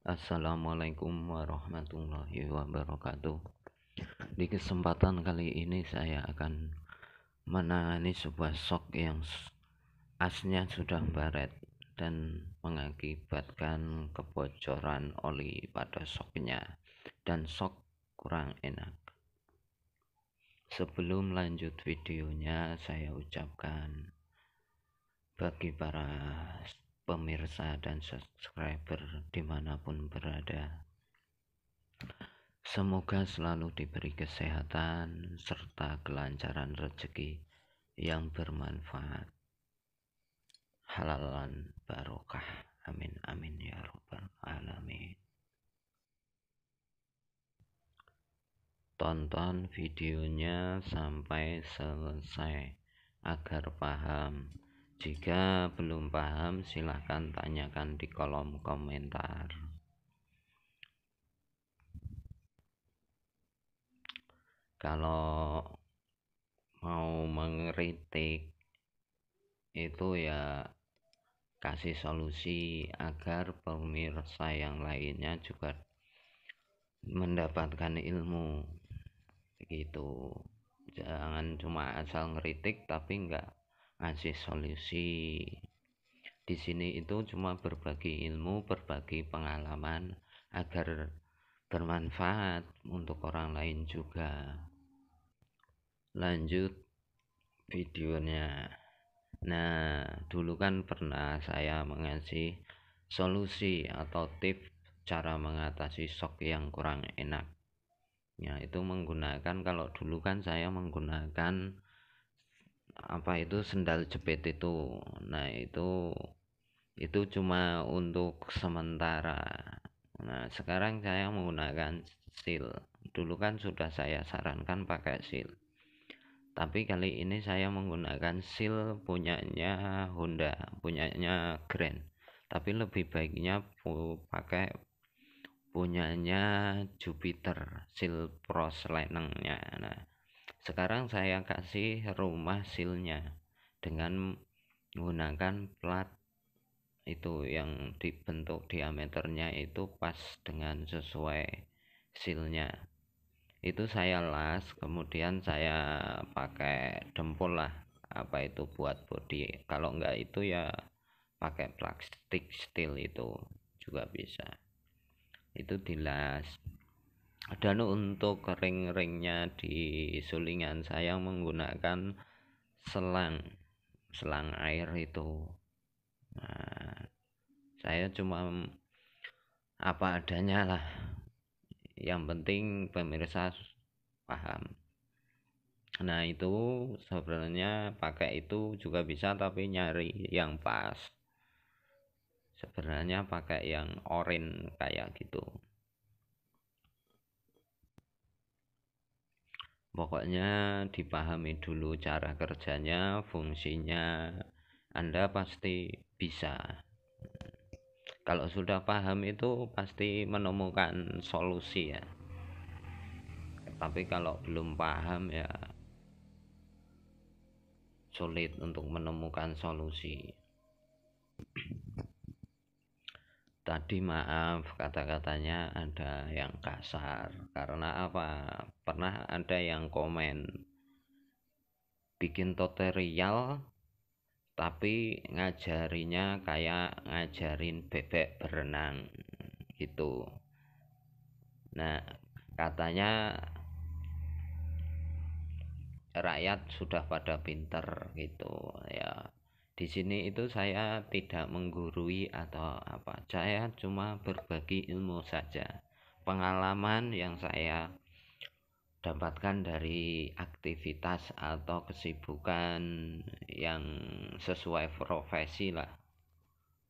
Assalamualaikum warahmatullahi wabarakatuh. Di kesempatan kali ini saya akan menangani sebuah shock yang asnya sudah baret dan mengakibatkan kebocoran oli pada shocknya dan shock kurang enak. Sebelum lanjut videonya, saya ucapkan bagi para pemirsa dan subscriber dimanapun berada, semoga selalu diberi kesehatan serta kelancaran rezeki yang bermanfaat, halalan barokah. Amin amin ya robbal alamin. Tonton videonya sampai selesai agar paham. Jika belum paham, silahkan tanyakan di kolom komentar. Kalau mau mengkritik itu ya kasih solusi agar pemirsa yang lainnya juga mendapatkan ilmu gitu. Jangan cuma asal ngeritik tapi nggak ngasih solusi. Di sini itu cuma berbagi ilmu, berbagi pengalaman agar bermanfaat untuk orang lain juga. Lanjut videonya. Nah, dulu kan pernah saya mengasih solusi atau tips cara mengatasi shock yang kurang enak. Ya, itu menggunakan, kalau dulu kan saya menggunakan sendal jepit itu. Nah, itu cuma untuk sementara. Nah, sekarang saya menggunakan seal. Dulu kan sudah saya sarankan pakai seal. Tapi kali ini saya menggunakan seal punyanya Honda, punyanya Grand. Tapi lebih baiknya pakai punyanya Jupiter, seal Pro Slenengnya. Nah, sekarang saya kasih rumah sealnya dengan menggunakan plat itu yang dibentuk diameternya itu pas dengan sesuai sealnya. Itu saya las, kemudian saya pakai dempul lah, buat body. Kalau enggak itu ya pakai plastik steel itu juga bisa. Itu dilas. Dan untuk ring-ringnya di sulingan saya menggunakan selang air itu. Nah, saya cuma apa adanya lah, yang penting pemirsa paham. Nah, itu sebenarnya pakai itu juga bisa, tapi nyari yang pas sebenarnya pakai yang orange kayak gitu. Pokoknya dipahami dulu cara kerjanya, fungsinya, Anda pasti bisa. Kalau sudah paham itu pasti menemukan solusi ya. Tapi kalau belum paham ya sulit untuk menemukan solusi. Tadi maaf kata-katanya ada yang kasar. Karena apa? Pernah ada yang komen bikin tutorial tapi ngajarinya kayak ngajarin bebek berenang gitu. Nah, katanya rakyat sudah pada pinter gitu ya. Di sini itu saya tidak menggurui atau apa, saya cuma berbagi ilmu saja, pengalaman yang saya dapatkan dari aktivitas atau kesibukan yang sesuai profesi lah.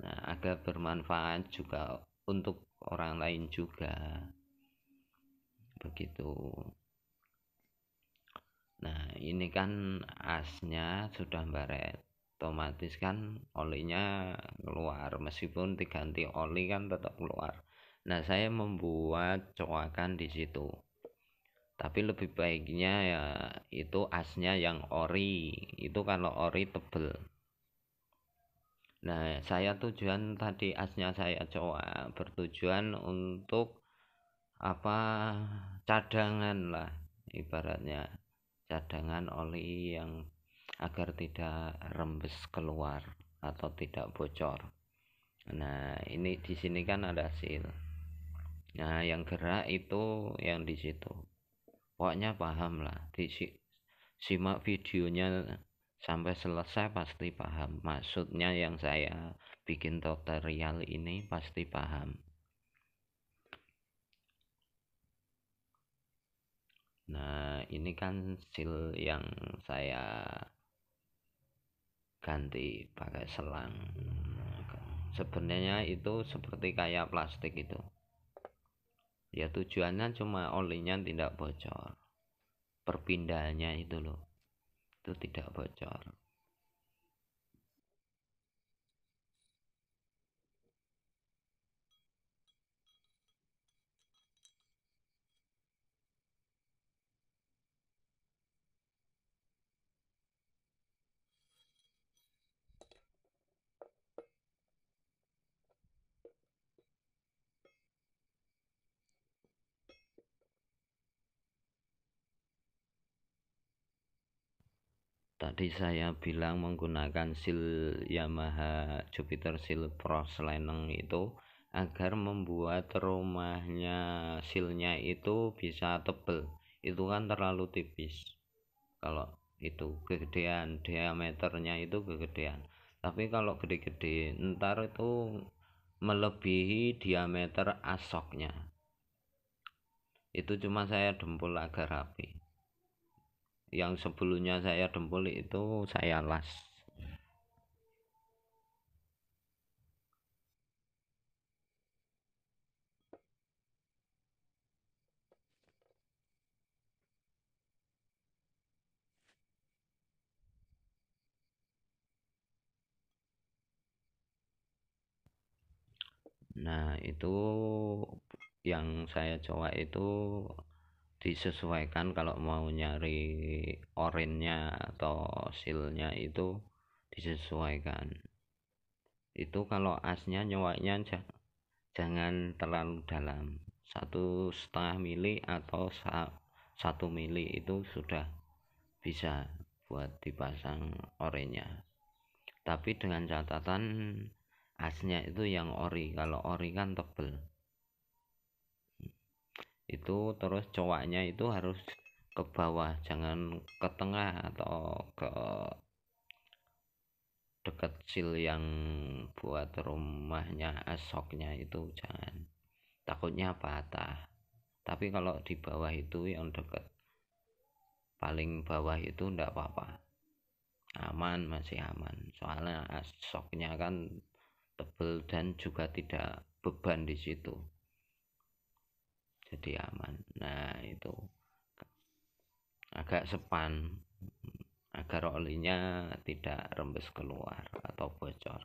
Nah, agar bermanfaat juga untuk orang lain juga begitu. Nah, ini kan asnya sudah baret, otomatis kan olinya keluar, meskipun diganti oli kan tetap keluar. Nah, saya membuat coakan di situ, tapi lebih baiknya ya itu asnya yang ori. Itu kalau ori tebel, Nah, saya tujuan tadi asnya saya coba bertujuan untuk apa, cadangan lah ibaratnya, cadangan oli yang agar tidak rembes keluar atau tidak bocor. Nah, ini di sini kan ada seal. Nah, yang gerak itu yang di situ. Pokoknya paham lah. Simak videonya sampai selesai pasti paham. Maksudnya yang saya bikin tutorial ini pasti paham. Nah, ini kan seal yang saya ganti pakai selang. Sebenarnya itu seperti kayak plastik itu. Ya tujuannya cuma olinya tidak bocor. Perpindahannya itu loh. Itu tidak bocor. Tadi saya bilang menggunakan seal Yamaha Jupiter Seal Pro Slaneng itu agar membuat rumahnya sealnya itu bisa tebel. Itu kan terlalu tipis. Kalau itu kegedean, diameternya itu kegedean. Tapi kalau gede-gede ntar itu melebihi diameter asoknya. Itu cuma saya dempul agar rapi. Yang sebelumnya saya dempul itu saya las. Nah, itu yang saya coba itu disesuaikan kalau mau nyari orennya atau silnya itu disesuaikan. Itu kalau asnya nyewaknya jangan terlalu dalam, 1,5 mili atau 1 mili itu sudah bisa buat dipasang orennya. Tapi dengan catatan asnya itu yang ori. Kalau ori kan tebel itu, terus cowoknya itu harus ke bawah, jangan ke tengah atau ke dekat sil yang buat rumahnya asoknya itu jangan, takutnya patah. Tapi kalau di bawah itu yang dekat paling bawah itu ndak apa-apa, aman, masih aman, soalnya asoknya kan tebel dan juga tidak beban di situ, jadi aman. Nah, itu agak sepan agar olinya tidak rembes keluar atau bocor.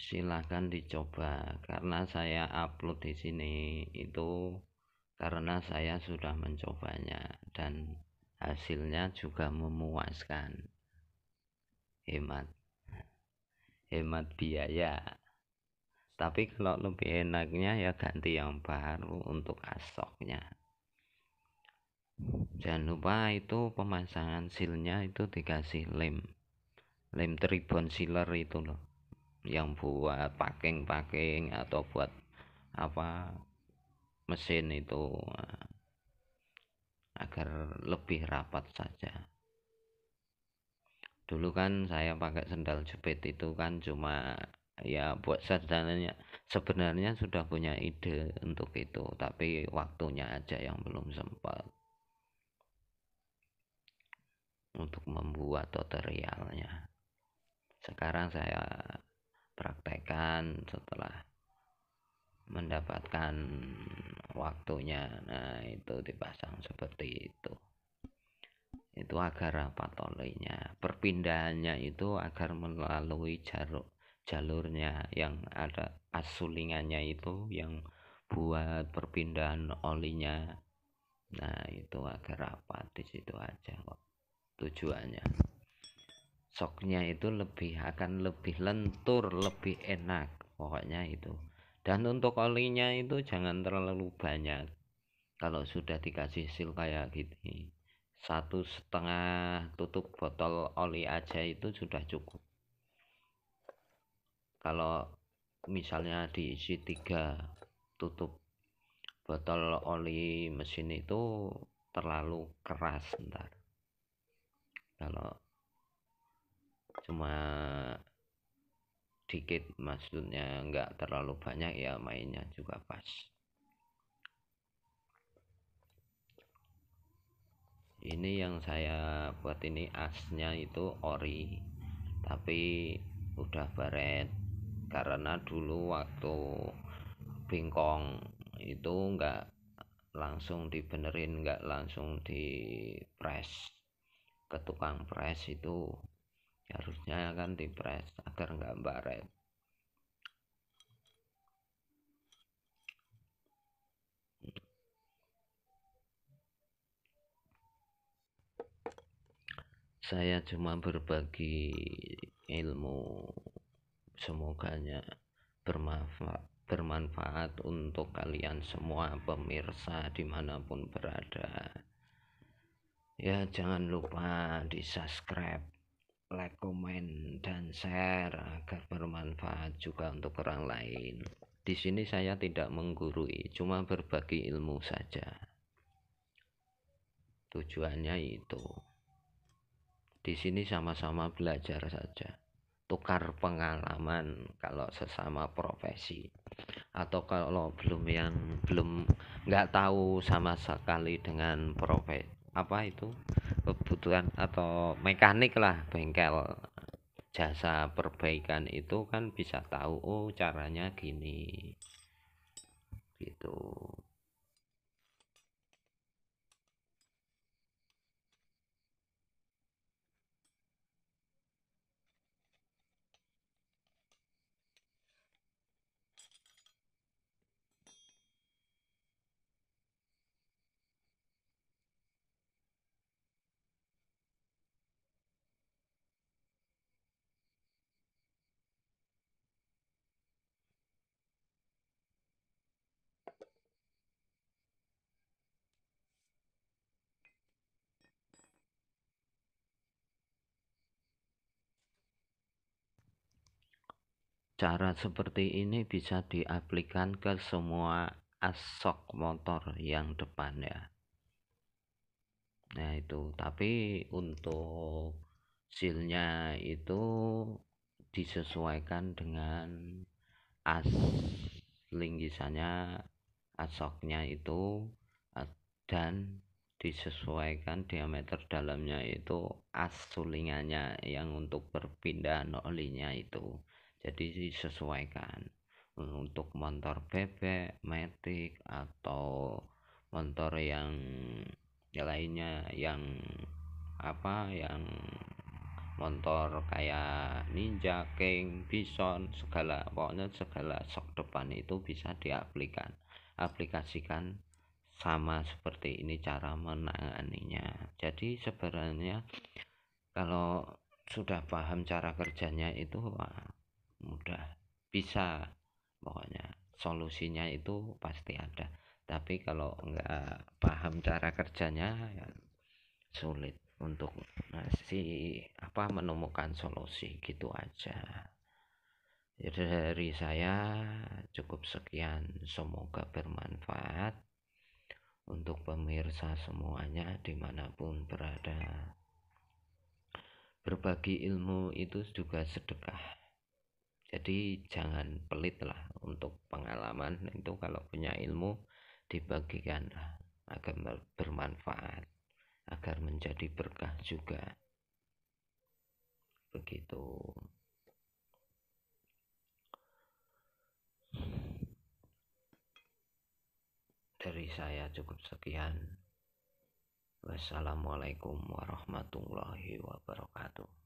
Silahkan dicoba karena saya upload di sini itu karena saya sudah mencobanya dan hasilnya juga memuaskan. Hemat, hemat biaya. Tapi kalau lebih enaknya ya ganti yang baru untuk asoknya. Jangan lupa itu pemasangan silnya itu dikasih lem tribon sealer itu loh, yang buat packing atau buat apa, mesin itu, agar lebih rapat saja. Dulu kan saya pakai sendal jepit itu kan cuma ya buat sebenarnya sudah punya ide untuk itu, tapi waktunya aja yang belum sempat untuk membuat tutorialnya. Sekarang saya praktekkan setelah mendapatkan waktunya. Nah, itu dipasang seperti itu agar rapat olinya. Perpindahannya itu agar melalui jalurnya yang ada as-sulingannya itu yang buat perpindahan olinya. Nah, itu agak rapat di situ aja kok tujuannya. Soknya itu akan lebih lentur, lebih enak pokoknya itu. Dan untuk olinya itu jangan terlalu banyak. Kalau sudah dikasih seal kayak gini, 1,5 tutup botol oli aja itu sudah cukup. Kalau misalnya diisi 3 tutup botol oli mesin itu terlalu keras ntar. Kalau cuma dikit, maksudnya nggak terlalu banyak, ya mainnya juga pas. Ini yang saya buat ini asnya itu ori, tapi udah baret karena dulu waktu bingkong itu nggak langsung dibenerin, nggak langsung di press ke tukang press. Itu harusnya kan di press agar nggak baret. Saya cuma berbagi ilmu, semoganya bermanfaat untuk kalian semua pemirsa dimanapun berada. Ya, jangan lupa di subscribe, like, komen, dan share agar bermanfaat juga untuk orang lain. Di sini saya tidak menggurui, cuma berbagi ilmu saja. Tujuannya itu. Di sini sama-sama belajar saja. Tukar pengalaman kalau sesama profesi. Atau kalau belum nggak tahu sama sekali dengan profesi apa itu kebutuhan atau mekanik lah, bengkel jasa perbaikan itu kan bisa tahu, oh caranya gini gitu. Cara seperti ini bisa diaplikasikan ke semua asok motor yang depan ya. Nah itu, tapi untuk sealnya itu disesuaikan dengan as linggisannya, asoknya itu, dan disesuaikan diameter dalamnya itu as sulingannya yang untuk perpindahan olinya itu. Jadi disesuaikan untuk motor bebek, matic, atau motor yang lainnya, yang yang motor kayak Ninja, King, Bison, segala pokoknya segala sok depan itu bisa aplikasikan sama seperti ini cara menanganinya. Jadi sebenarnya kalau sudah paham cara kerjanya itu, wah, mudah, bisa, pokoknya solusinya itu pasti ada. Tapi kalau nggak paham cara kerjanya ya sulit untuk menemukan solusi gitu aja. Jadi dari saya cukup sekian, semoga bermanfaat untuk pemirsa semuanya dimanapun berada. Berbagi ilmu itu juga sedekah, jadi jangan pelit lah untuk pengalaman itu. Kalau punya ilmu dibagikan agar bermanfaat, agar menjadi berkah juga, begitu. Dari saya cukup sekian. Wassalamualaikum warahmatullahi wabarakatuh.